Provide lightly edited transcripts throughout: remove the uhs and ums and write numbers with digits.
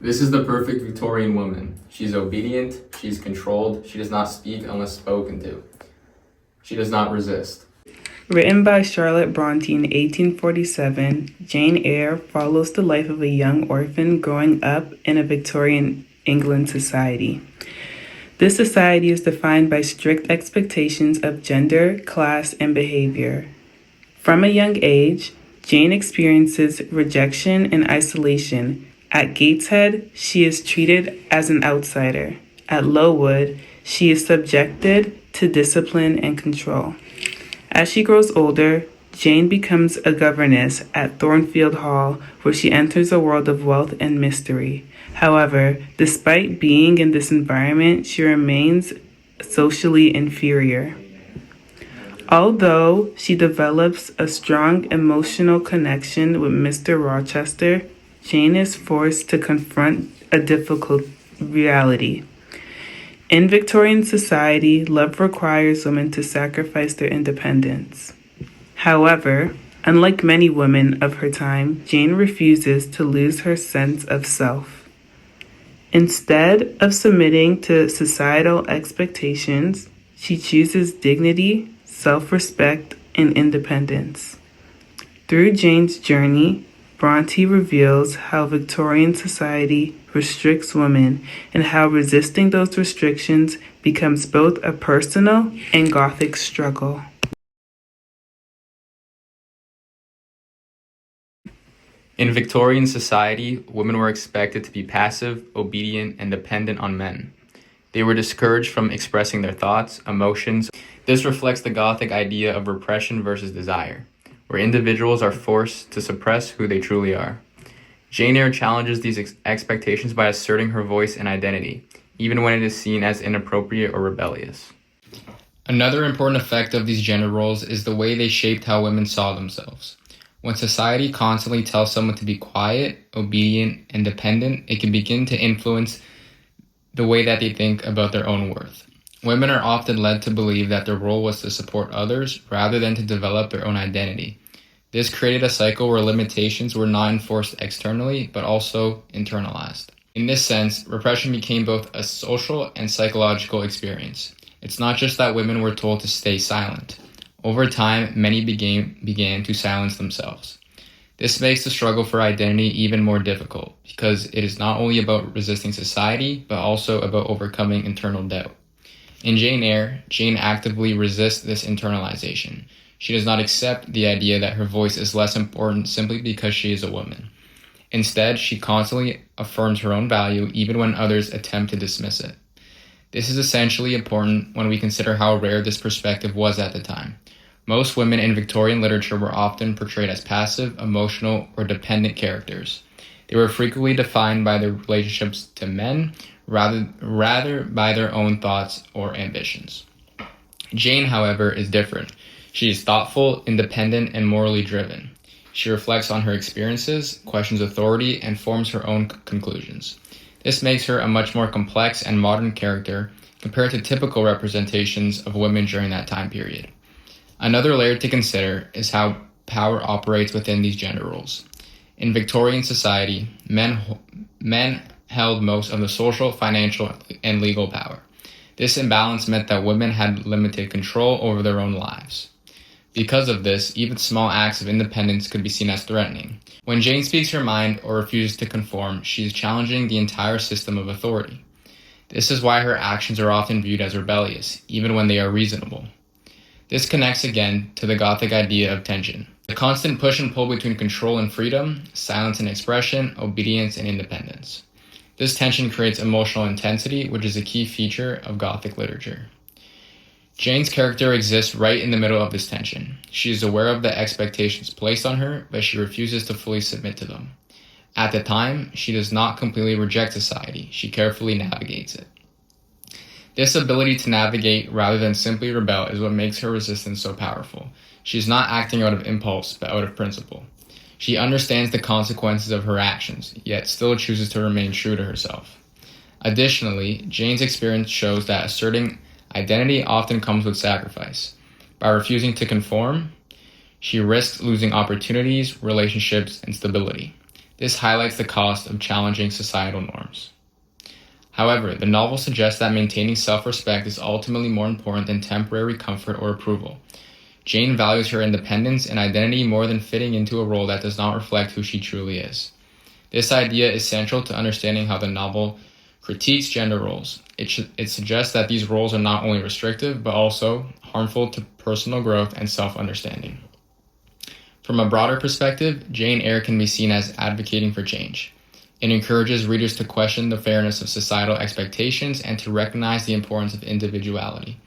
This is the perfect Victorian woman. She's obedient, she's controlled, she does not speak unless spoken to. She does not resist. Written by Charlotte Bronte in 1847, Jane Eyre follows the life of a young orphan growing up in a Victorian England society. This society is defined by strict expectations of gender, class, and behavior. From a young age, Jane experiences rejection and isolation. At Gateshead, she is treated as an outsider. At Lowood, she is subjected to discipline and control. As she grows older, Jane becomes a governess at Thornfield Hall, where she enters a world of wealth and mystery. However, despite being in this environment, she remains socially inferior. Although she develops a strong emotional connection with Mr. Rochester, Jane is forced to confront a difficult reality. In Victorian society, love requires women to sacrifice their independence. However, unlike many women of her time, Jane refuses to lose her sense of self. Instead of submitting to societal expectations, she chooses dignity, self-respect, and independence. Through Jane's journey, Bronte reveals how Victorian society restricts women and how resisting those restrictions becomes both a personal and Gothic struggle. In Victorian society, women were expected to be passive, obedient, and dependent on men. They were discouraged from expressing their thoughts, emotions. This reflects the Gothic idea of repression versus desire, where individuals are forced to suppress who they truly are. Jane Eyre challenges these expectations by asserting her voice and identity, even when it is seen as inappropriate or rebellious. Another important effect of these gender roles is the way they shaped how women saw themselves. When society constantly tells someone to be quiet, obedient, and dependent, it can begin to influence the way that they think about their own worth. Women are often led to believe that their role was to support others rather than to develop their own identity. This created a cycle where limitations were not enforced externally, but also internalized. In this sense, repression became both a social and psychological experience. It's not just that women were told to stay silent. Over time, many began to silence themselves. This makes the struggle for identity even more difficult, because it is not only about resisting society, but also about overcoming internal doubt. In Jane Eyre, Jane actively resists this internalization. She does not accept the idea that her voice is less important simply because she is a woman. Instead, she constantly affirms her own value even when others attempt to dismiss it. This is essentially important when we consider how rare this perspective was at the time. Most women in Victorian literature were often portrayed as passive, emotional, or dependent characters. They were frequently defined by their relationships to men rather by their own thoughts or ambitions. Jane, however, is different. She is thoughtful, independent, and morally driven. She reflects on her experiences, questions authority, and forms her own conclusions. This makes her a much more complex and modern character compared to typical representations of women during that time period. Another layer to consider is how power operates within these gender roles. In Victorian society, men held most of the social, financial, and legal power. This imbalance meant that women had limited control over their own lives. Because of this, even small acts of independence could be seen as threatening. When Jane speaks her mind or refuses to conform, she is challenging the entire system of authority. This is why her actions are often viewed as rebellious, even when they are reasonable. This connects again to the Gothic idea of tension. The constant push and pull between control and freedom, silence and expression, obedience and independence. This tension creates emotional intensity, which is a key feature of Gothic literature. Jane's character exists right in the middle of this tension. She is aware of the expectations placed on her, but she refuses to fully submit to them. At the time, she does not completely reject society. She carefully navigates it. This ability to navigate rather than simply rebel is what makes her resistance so powerful. She is not acting out of impulse, but out of principle. She understands the consequences of her actions, yet still chooses to remain true to herself. Additionally, Jane's experience shows that asserting identity often comes with sacrifice. By refusing to conform, she risks losing opportunities, relationships, and stability. This highlights the cost of challenging societal norms. However, the novel suggests that maintaining self-respect is ultimately more important than temporary comfort or approval. Jane values her independence and identity more than fitting into a role that does not reflect who she truly is. This idea is central to understanding how the novel critiques gender roles. It suggests that these roles are not only restrictive, but also harmful to personal growth and self-understanding. From a broader perspective, Jane Eyre can be seen as advocating for change. It encourages readers to question the fairness of societal expectations and to recognize the importance of individuality.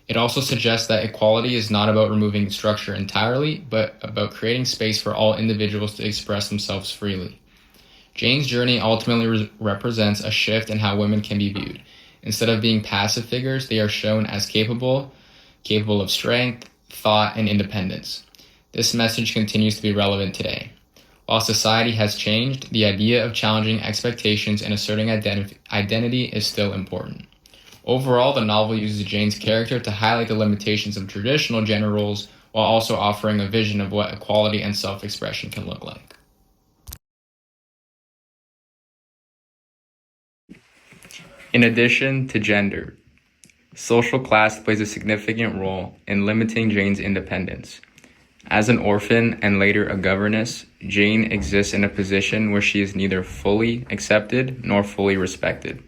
It also suggests that equality is not about removing structure entirely, but about creating space for all individuals to express themselves freely. Jane's journey ultimately represents a shift in how women can be viewed. Instead of being passive figures, they are shown as capable of strength, thought, and independence. This message continues to be relevant today. While society has changed, the idea of challenging expectations and asserting identity is still important. Overall, the novel uses Jane's character to highlight the limitations of traditional gender roles while also offering a vision of what equality and self-expression can look like. In addition to gender, social class plays a significant role in limiting Jane's independence. As an orphan and later a governess, Jane exists in a position where she is neither fully accepted nor fully respected.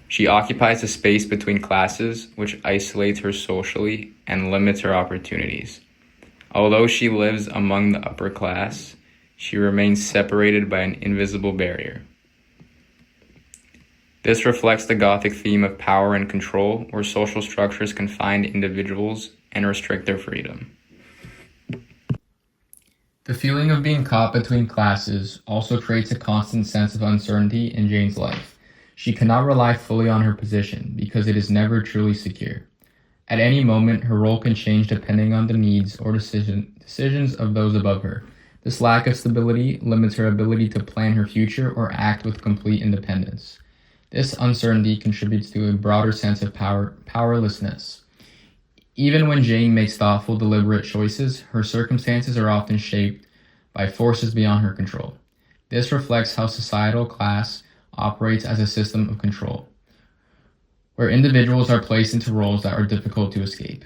She occupies a space between classes, which isolates her socially and limits her opportunities. Although she lives among the upper class, she remains separated by an invisible barrier. This reflects the Gothic theme of power and control, where social structures confine individuals and restrict their freedom. The feeling of being caught between classes also creates a constant sense of uncertainty in Jane's life. She cannot rely fully on her position because it is never truly secure. At any moment, her role can change depending on the needs or decisions of those above her. This lack of stability limits her ability to plan her future or act with complete independence. This uncertainty contributes to a broader sense of powerlessness. Even when Jane makes thoughtful, deliberate choices, her circumstances are often shaped by forces beyond her control. This reflects how societal class operates as a system of control, where individuals are placed into roles that are difficult to escape.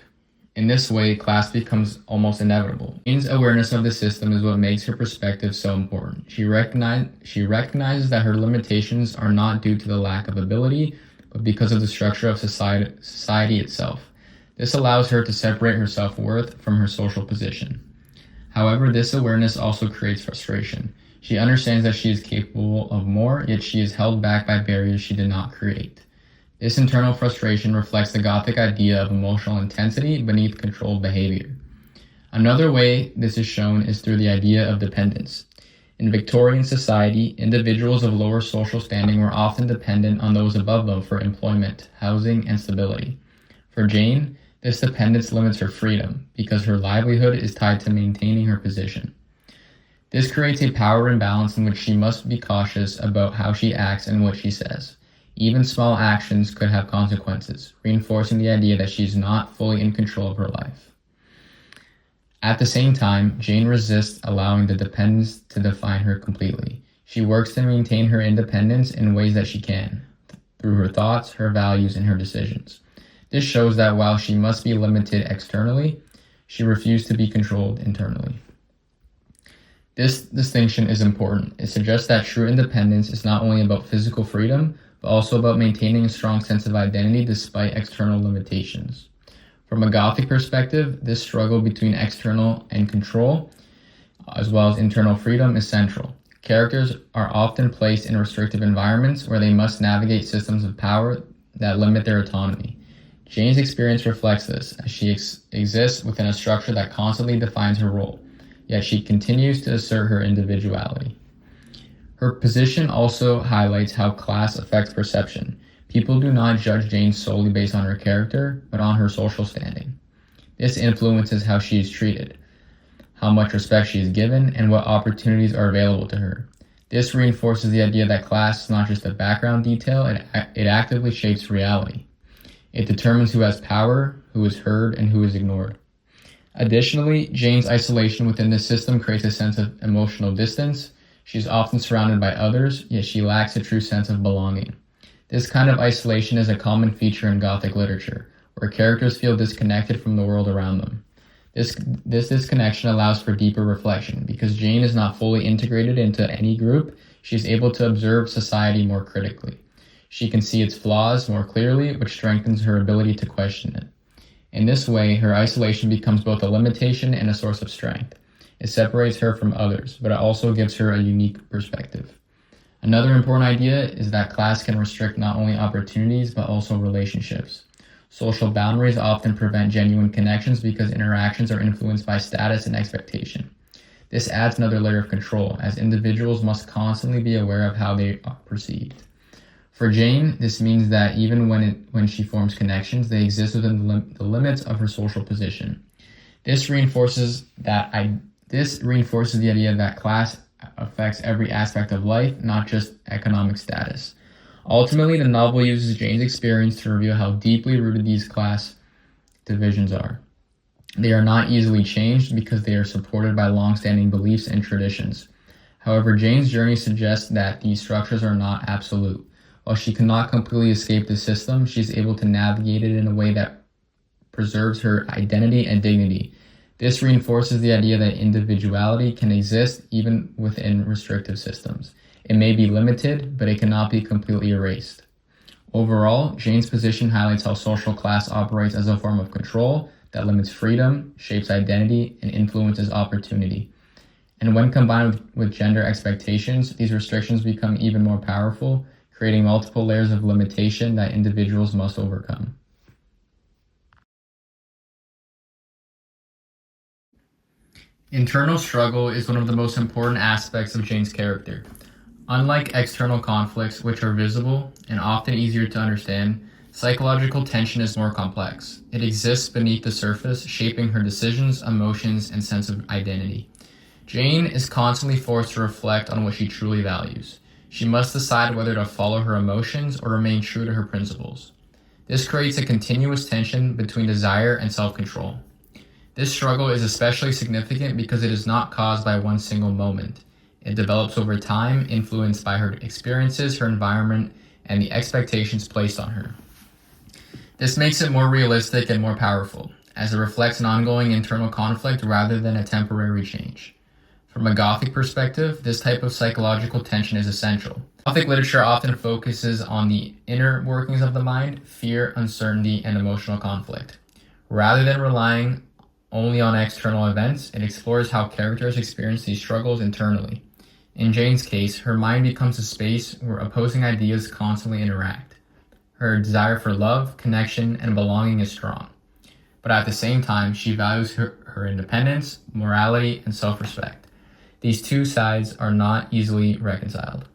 In this way, class becomes almost inevitable. Jane's awareness of the system is what makes her perspective so important. She recognizes that her limitations are not due to the lack of ability, but because of the structure of society itself. This allows her to separate her self-worth from her social position. However, this awareness also creates frustration. She understands that she is capable of more, yet she is held back by barriers she did not create. This internal frustration reflects the Gothic idea of emotional intensity beneath controlled behavior. Another way this is shown is through the idea of dependence. In Victorian society, individuals of lower social standing were often dependent on those above them for employment, housing, and stability. For Jane, this dependence limits her freedom because her livelihood is tied to maintaining her position. This creates a power imbalance in which she must be cautious about how she acts and what she says. Even small actions could have consequences, reinforcing the idea that she's not fully in control of her life. At the same time, Jane resists allowing the dependence to define her completely. She works to maintain her independence in ways that she can, through her thoughts, her values, and her decisions. This shows that while she must be limited externally, she refused to be controlled internally. This distinction is important. It suggests that true independence is not only about physical freedom, but also about maintaining a strong sense of identity despite external limitations. From a Gothic perspective, this struggle between external and control, as well as internal freedom, is central. Characters are often placed in restrictive environments where they must navigate systems of power that limit their autonomy. Jane's experience reflects this, as she exists within a structure that constantly defines her role, yet she continues to assert her individuality. Her position also highlights how class affects perception. People do not judge Jane solely based on her character, but on her social standing. This influences how she is treated, how much respect she is given, and what opportunities are available to her. This reinforces the idea that class is not just a background detail, it actively shapes reality. It determines who has power, who is heard, and who is ignored. Additionally, Jane's isolation within this system creates a sense of emotional distance. She is often surrounded by others, yet she lacks a true sense of belonging. This kind of isolation is a common feature in Gothic literature, where characters feel disconnected from the world around them. This disconnection allows for deeper reflection. Because Jane is not fully integrated into any group, she is able to observe society more critically. She can see its flaws more clearly, which strengthens her ability to question it. In this way, her isolation becomes both a limitation and a source of strength. It separates her from others, but it also gives her a unique perspective. Another important idea is that class can restrict not only opportunities, but also relationships. Social boundaries often prevent genuine connections because interactions are influenced by status and expectation. This adds another layer of control, as individuals must constantly be aware of how they are perceived. For Jane, this means that even when she forms connections, they exist within the limits of her social position. This reinforces the idea that class affects every aspect of life, not just economic status. Ultimately, the novel uses Jane's experience to reveal how deeply rooted these class divisions are. They are not easily changed because they are supported by long-standing beliefs and traditions. However, Jane's journey suggests that these structures are not absolute. While she cannot completely escape the system, she is able to navigate it in a way that preserves her identity and dignity. This reinforces the idea that individuality can exist even within restrictive systems. It may be limited, but it cannot be completely erased. Overall, Jane's position highlights how social class operates as a form of control that limits freedom, shapes identity, and influences opportunity. And when combined with gender expectations, these restrictions become even more powerful, creating multiple layers of limitation that individuals must overcome. Internal struggle is one of the most important aspects of Jane's character. Unlike external conflicts, which are visible and often easier to understand, psychological tension is more complex. It exists beneath the surface, shaping her decisions, emotions, and sense of identity. Jane is constantly forced to reflect on what she truly values. She must decide whether to follow her emotions or remain true to her principles. This creates a continuous tension between desire and self-control. This struggle is especially significant because it is not caused by one single moment. It develops over time, influenced by her experiences, her environment, and the expectations placed on her. This makes it more realistic and more powerful, as it reflects an ongoing internal conflict rather than a temporary change. From a Gothic perspective, this type of psychological tension is essential. Gothic literature often focuses on the inner workings of the mind, fear, uncertainty, and emotional conflict. Rather than relying only on external events, it explores how characters experience these struggles internally. In Jane's case, her mind becomes a space where opposing ideas constantly interact. Her desire for love, connection, and belonging is strong. But at the same time, she values her independence, morality, and self-respect. These two sides are not easily reconciled.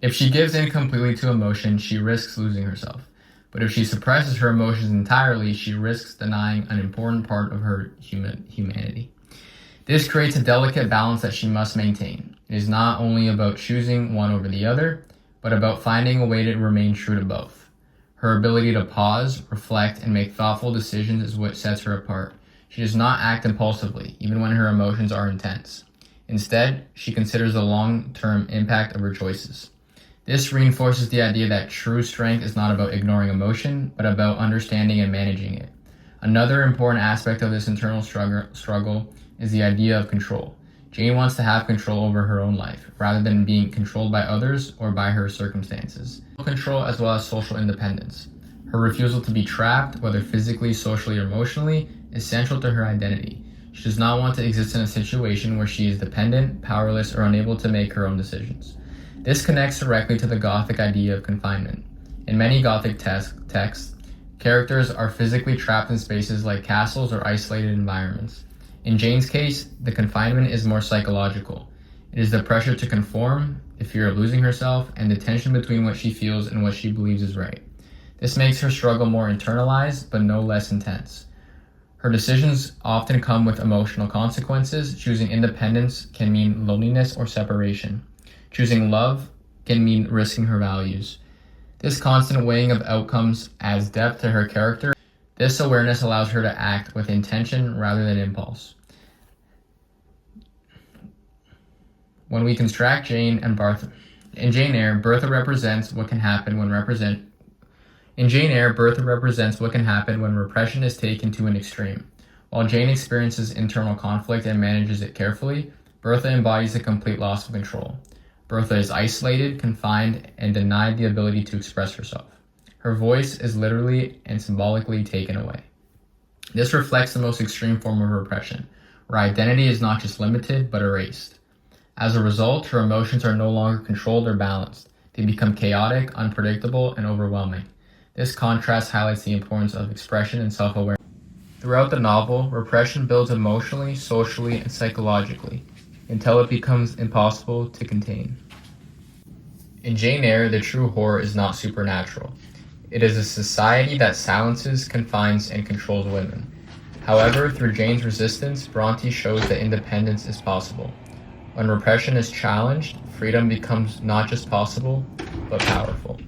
If she gives in completely to emotion, she risks losing herself. But if she suppresses her emotions entirely, she risks denying an important part of her humanity. This creates a delicate balance that she must maintain. It is not only about choosing one over the other, but about finding a way to remain true to both. Her ability to pause, reflect, and make thoughtful decisions is what sets her apart. She does not act impulsively, even when her emotions are intense. Instead, she considers the long-term impact of her choices. This reinforces the idea that true strength is not about ignoring emotion, but about understanding and managing it. Another important aspect of this internal struggle is the idea of control. Jane wants to have control over her own life, rather than being controlled by others or by her circumstances. Control as well as social independence. Her refusal to be trapped, whether physically, socially, or emotionally, is central to her identity. She does not want to exist in a situation where she is dependent, powerless, or unable to make her own decisions. This connects directly to the Gothic idea of confinement. In many Gothic texts, characters are physically trapped in spaces like castles or isolated environments. In Jane's case, the confinement is more psychological. It is the pressure to conform, the fear of losing herself, and the tension between what she feels and what she believes is right. This makes her struggle more internalized, but no less intense. Her decisions often come with emotional consequences. Choosing independence can mean loneliness or separation. Choosing love can mean risking her values. This constant weighing of outcomes adds depth to her character. This awareness allows her to act with intention rather than impulse. When we construct Jane and Bertha, in Jane Eyre, Bertha represents what can happen when repression is taken to an extreme. While Jane experiences internal conflict and manages it carefully, Bertha embodies a complete loss of control. Bertha is isolated, confined, and denied the ability to express herself. Her voice is literally and symbolically taken away. This reflects the most extreme form of repression, where identity is not just limited, but erased. As a result, her emotions are no longer controlled or balanced. They become chaotic, unpredictable, and overwhelming. This contrast highlights the importance of expression and self-awareness. Throughout the novel, repression builds emotionally, socially, and psychologically, until it becomes impossible to contain. In Jane Eyre, the true horror is not supernatural. It is a society that silences, confines, and controls women. However, through Jane's resistance, Bronte shows that independence is possible. When repression is challenged, freedom becomes not just possible, but powerful.